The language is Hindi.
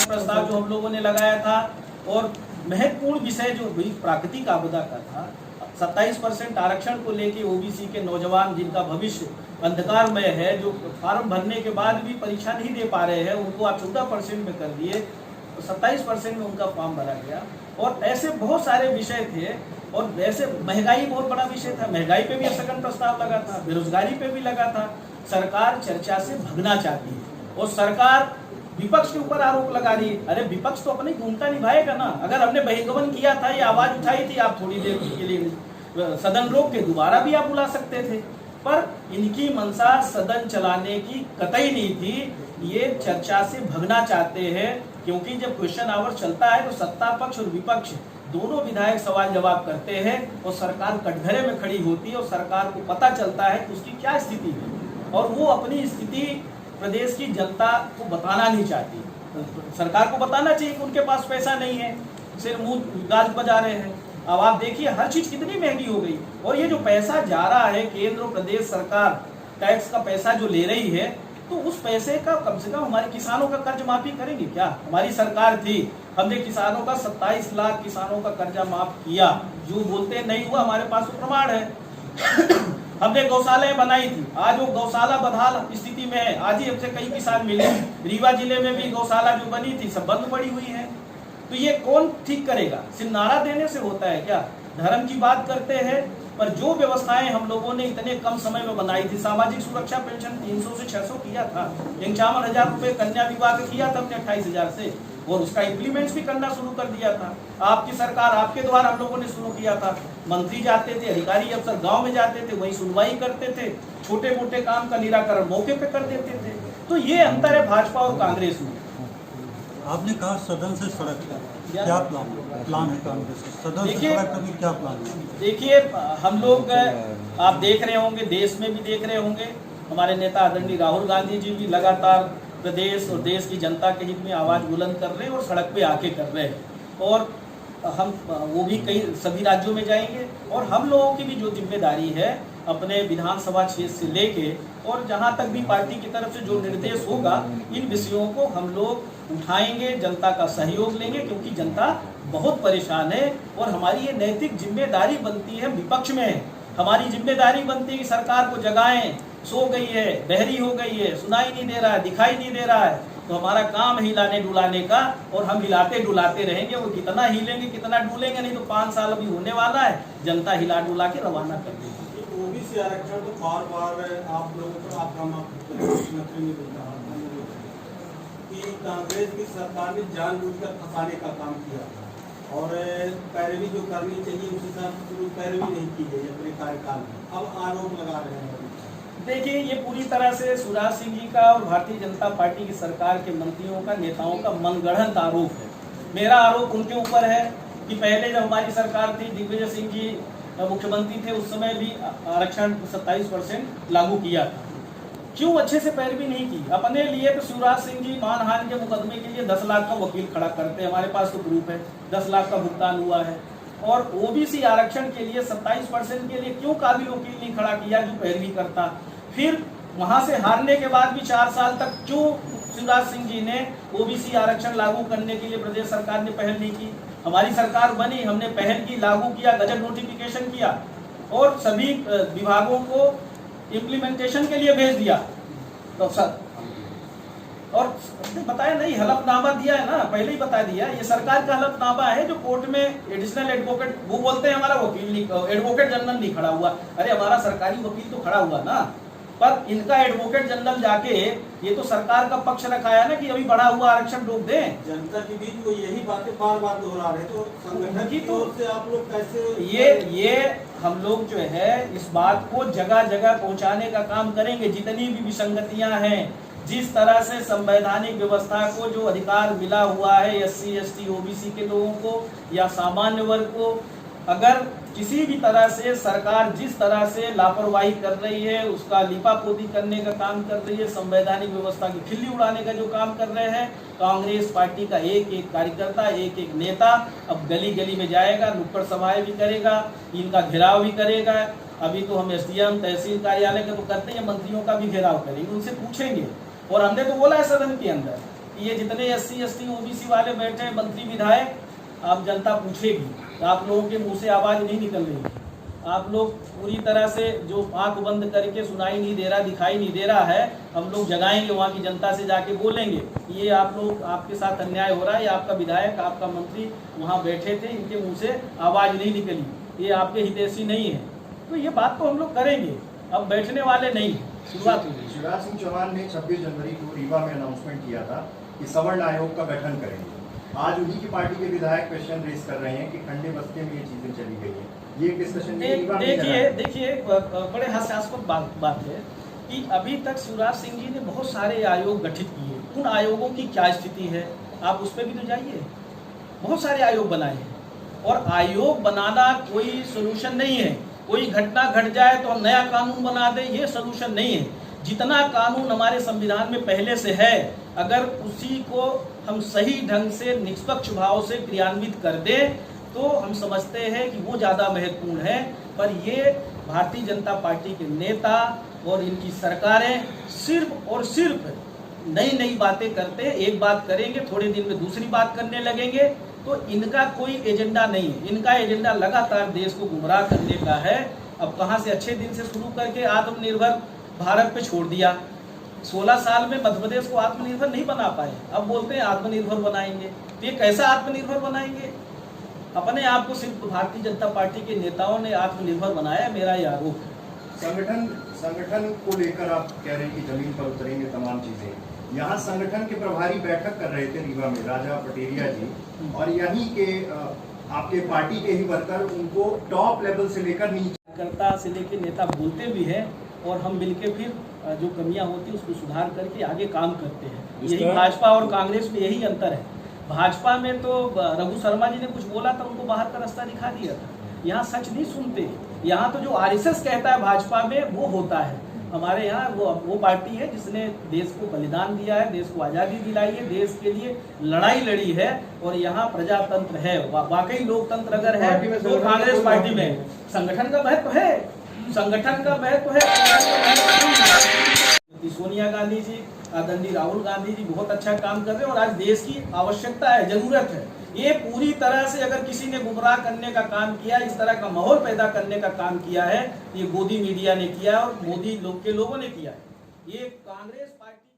प्रस्ताव जो हम लोगों ने लगाया था, और महत्वपूर्ण विषय जो हुई प्राकृतिक आपदा का था, 27% आरक्षण को लेके ओबीसी के नौजवान जिनका भविष्य अंधकारमय है, जो फॉर्म भरने के बाद भी परीक्षा नहीं दे पा रहे हैं, उनको आप 14% में कर दिए, 27% में उनका फॉर्म भरा गया। और ऐसे बहुत सारे विषय थे, और वैसे महंगाई बहुत बड़ा विषय था, महंगाई पे भी सघन प्रस्ताव लगा था, बेरोजगारी पे भी लगा था। सरकार चर्चा से भगना चाहती है और सरकार विपक्ष के ऊपर आरोप लगा रही है। अरे विपक्ष तो अपनी भूमिका निभाएगा ना। अगर हमने बहिर्गमन किया था, ये आवाज उठाई थी, आप थोड़ी देर के लिए सदन रोक के दोबारा भी आप बुला सकते थे, पर इनकी मंशा सदन चलाने की कतई नहीं थी। ये चर्चा से भगना चाहते हैं, क्योंकि जब क्वेश्चन आवर चलता है तो सत्ता पक्ष और विपक्ष दोनों विधायक सवाल जवाब करते हैं और सरकार कटघरे में खड़ी होती है, और सरकार को पता चलता है कि उसकी क्या स्थिति है, और वो अपनी स्थिति प्रदेश की जनता को बताना नहीं चाहती। सरकार को बताना चाहिए कि उनके पास पैसा नहीं है, सिर्फ मुंह गाज बजा रहे हैं। अब आप देखिए हर चीज कितनी महंगी हो गई, और ये जो पैसा जा रहा है, केंद्र और प्रदेश सरकार टैक्स का पैसा जो ले रही है, तो उस पैसे का कम से कम हमारे किसानों का कर्ज माफी करेंगे क्या? हमारी सरकार थी, हमने किसानों का 27 लाख किसानों का कर्जा माफ किया। जो बोलते नहीं हुआ, हमारे पास तो प्रमाण है। हमने गौशालाएं बनाई थी, आज वो गौशाला बदहाल स्थिति में है। आज ही हमसे कई किसान मिले, रीवा जिले में भी गौशाला जो बनी थी सब बंद पड़ी हुई है। तो ये कौन ठीक करेगा? सिर्फ नारा देने से होता है क्या? धर्म की बात करते हैं, पर जो व्यवस्थाएं हम लोगों ने इतने कम समय में बनाई थी, सामाजिक सुरक्षा पेंशन 300 से 600 किया था, 51,000 रुपए कन्या विवाह का किया था हमने 28,000 से, और उसका इम्प्लीमेंट भी करना शुरू कर दिया था। आपकी सरकार, आपके द्वारा हम लोगों ने शुरू किया था। मंत्री जाते थे, अधिकारी अफसर गांव में जाते थे, वही सुनवाई करते थे, छोटे मोटे काम का निराकरण मौके पे कर देते थे। तो ये अंतर है भाजपा और कांग्रेस में। आपने कहा सदन से सड़क, क्या प्लान है कांग्रेस का? सदन से सड़क का क्या प्लान है? देखिए, हम लोग, आप देख रहे होंगे, देश में भी देख रहे होंगे, हमारे नेता आदरणीय राहुल गांधी जी भी लगातार प्रदेश और देश की जनता के हित में आवाज बुलंद कर रहे हैं और सड़क पे आके कर रहे हैं। और हम वो भी कई सभी राज्यों में जाएंगे, और हम लोगों की भी जो जिम्मेदारी है अपने विधानसभा क्षेत्र से लेके और जहां तक भी पार्टी की तरफ से जो निर्देश होगा, इन विषयों को हम लोग उठाएंगे, जनता का सहयोग लेंगे, क्योंकि जनता बहुत परेशान है। और हमारी ये नैतिक जिम्मेदारी बनती है, विपक्ष में हमारी जिम्मेदारी बनती है कि सरकार को जगाएं। सो गई है, बहरी हो गई है, सुनाई नहीं दे रहा है, दिखाई नहीं दे रहा है, तो हमारा काम है हिलाने डुलाने का, और हम हिलाते डुलाते रहेंगे। वो कितना हिलेंगे, कितना डुलेंगे, नहीं तो 5 साल अभी होने वाला है, जनता हिला डुला के रवाना कर देगी। ओबीसी आरक्षण तो बार बार आप लोगों को कि कांग्रेस की सरकार ने जानबूझकर फंसाने का काम किया और पैरवी जो करनी चाहिए उस हिसाब से पैरवी नहीं की गई अपने कार्यकाल में, अब आरोप लगा रहे हैं। देखिए, ये पूरी तरह से शिवराज सिंह जी का और भारतीय जनता पार्टी की सरकार के मंत्रियों का, नेताओं का मनगढ़ंत आरोप है। मेरा आरोप उनके ऊपर है कि पहले जब हमारी सरकार थी, दिग्विजय सिंह जी मुख्यमंत्री थे, उस समय भी आरक्षण 27% लागू किया था। क्यों अच्छे से पैरवी नहीं की? अपने लिए तो शिवराज सिंह जी मानहानि के मुकदमे के लिए 10 लाख का वकील खड़ा करते हैं, हमारे पास तो प्रूफ है, 10 लाख का भुगतान हुआ है। और ओबीसी आरक्षण के लिए 27% के लिए क्यों काबिल वकील नहीं खड़ा किया जो पैरवी करता? फिर वहां से हारने के बाद भी 4 साल तक क्यों शिवराज सिंह जी ने ओबीसी आरक्षण लागू करने के लिए प्रदेश सरकार ने पहल नहीं की? हमारी सरकार बनी, हमने पहल की, लागू किया, गजट नोटिफिकेशन किया और सभी विभागों को इम्प्लीमेंटेशन के लिए भेज दिया। तो सर, और बताया नहीं, हलफनामा दिया है ना, पहले ही बता दिया, ये सरकार का हलफनामा है जो कोर्ट में एडिशनल एडवोकेट, वो बोलते हैं हमारा वकील नहीं, एडवोकेट जनरल नहीं खड़ा हुआ। अरे हमारा सरकारी वकील तो खड़ा हुआ ना, पर इनका एडवोकेट जनरल जाके ये तो सरकार का पक्ष रखाया ना कि अभी बढ़ा हुआ आरक्षण रोक दें। जनता के बीच वो यही बातें बार बार दोहरा रहे, तो संगठन की ओर से आप लोग कैसे ये हम लोग जो है इस बात को जगह जगह पहुंचाने का काम करेंगे। जितनी भी विसंगतियां हैं, जिस तरह से संवैधानिक व्यवस्था को जो अधिकार मिला हुआ है SC ST OBC के लोगों को या सामान्य वर्ग को, अगर किसी भी तरह से सरकार जिस तरह से लापरवाही कर रही है, उसका लिपापोती करने का काम कर रही है, संवैधानिक व्यवस्था की खिल्ली उड़ाने का जो काम कर रहे हैं, कांग्रेस पार्टी का एक एक कार्यकर्ता, एक एक नेता अब गली गली में जाएगा, नुक्कड़ सभाएं भी करेगा, इनका घेराव भी करेगा। अभी तो हम SDM तहसील कार्यालय का तो करते हैं, मंत्रियों का भी घेराव करेंगे, उनसे पूछेंगे। और हमने तो बोला है सदन के अंदर कि ये जितने SC ST OBC वाले बैठे हैं मंत्री विधायक, आप जनता पूछेगी, आप लोगों के मुंह से आवाज़ नहीं निकल रही है। आप लोग पूरी तरह से जो आंख बंद करके सुनाई नहीं दे रहा, दिखाई नहीं दे रहा है, हम लोग जगाएंगे, वहाँ की जनता से जाके बोलेंगे ये आप लोग, आपके साथ अन्याय हो रहा है, ये आपका विधायक, आपका मंत्री वहाँ बैठे थे, इनके मुंह से आवाज़ नहीं निकली, ये आपके हितैषी नहीं है। तो ये बात तो हम लोग करेंगे, अब बैठने वाले नहीं। शुरुआत हुई। शिवराज सिंह चौहान ने 26 जनवरी को रीवा में अनाउंसमेंट किया था कि सवर्ण आयोग का गठन करेंगे। आज उन्हीं की पार्टी के विधायक क्वेश्चन रेज कर रहे हैं कि खंडे बस्ते में ये चीजें चली गई हैं। ये डिस्कशन देखिए बड़े हास्यास्पद बात है कि अभी तक शिवराज सिंह जी ने बहुत सारे आयोग गठित किए, उन आयोगों की क्या स्थिति है आप उस पर भी तो जाइए। बहुत सारे आयोग बनाए हैं, और आयोग बनाना कोई सोल्यूशन नहीं है। कोई घटना घट जाए तो हम नया कानून बना दें, ये सोल्यूशन नहीं है। जितना कानून हमारे संविधान में पहले से है, अगर उसी को हम सही ढंग से निष्पक्ष भाव से क्रियान्वित कर दें तो हम समझते हैं कि वो ज़्यादा महत्वपूर्ण है। पर ये भारतीय जनता पार्टी के नेता और इनकी सरकारें सिर्फ और सिर्फ नई नई बातें करते हैं। एक बात करेंगे, थोड़े दिन में दूसरी बात करने लगेंगे, तो इनका कोई एजेंडा नहीं है। इनका एजेंडा लगातार देश को गुमराह करने का है। अब कहाँ से अच्छे दिन से शुरू करके आत्मनिर्भर भारत पे छोड़ दिया। 16 साल में मध्य प्रदेश को आत्मनिर्भर नहीं बना पाए, अब बोलते हैं आत्मनिर्भर बनाएंगे। तो ये कैसा आत्मनिर्भर बनाएंगे? अपने आप को सिर्फ भारतीय जनता पार्टी के नेताओं ने आत्मनिर्भर बनाया, मेरा ये आरोप है। संगठन को लेकर आप कह रहे हैं कि जमीन पर उतरेंगे तमाम चीजें। यहाँ संगठन के प्रभारी बैठक कर रहे थे रीवा में, राजा पटेरिया जी, और यहीं के आपके पार्टी के ही वर्कर उनको टॉप लेवल से लेकर नीचे कार्यकर्ता से लेकर नेता बोलते भी हैं, और हम मिलकर फिर जो कमियां होती है उसको सुधार करके आगे काम करते हैं। यही भाजपा और कांग्रेस में यही अंतर है। भाजपा में तो रघु शर्मा जी ने कुछ बोला था, उनको बाहर का रास्ता दिखा दिया था। यहाँ सच नहीं सुनते, यहाँ तो जो RSS कहता है भाजपा में वो होता है। हमारे यहाँ वो पार्टी है जिसने देश को बलिदान दिया है, देश को आज़ादी दिलाई है, देश के लिए लड़ाई लड़ी है, और यहाँ प्रजातंत्र है। वाकई लोकतंत्र अगर है तो कांग्रेस पार्टी में संगठन का महत्व है, संगठन का महत्व है। सोनिया गांधी जी, आदरणीय राहुल गांधी जी बहुत अच्छा काम कर रहे हैं, और आज देश की आवश्यकता है, जरूरत है। ये पूरी तरह से अगर किसी ने गुमराह करने का काम किया, इस तरह का माहौल पैदा करने का काम किया है, ये मोदी मीडिया ने किया है और मोदी के लोगों ने किया है। ये कांग्रेस पार्टी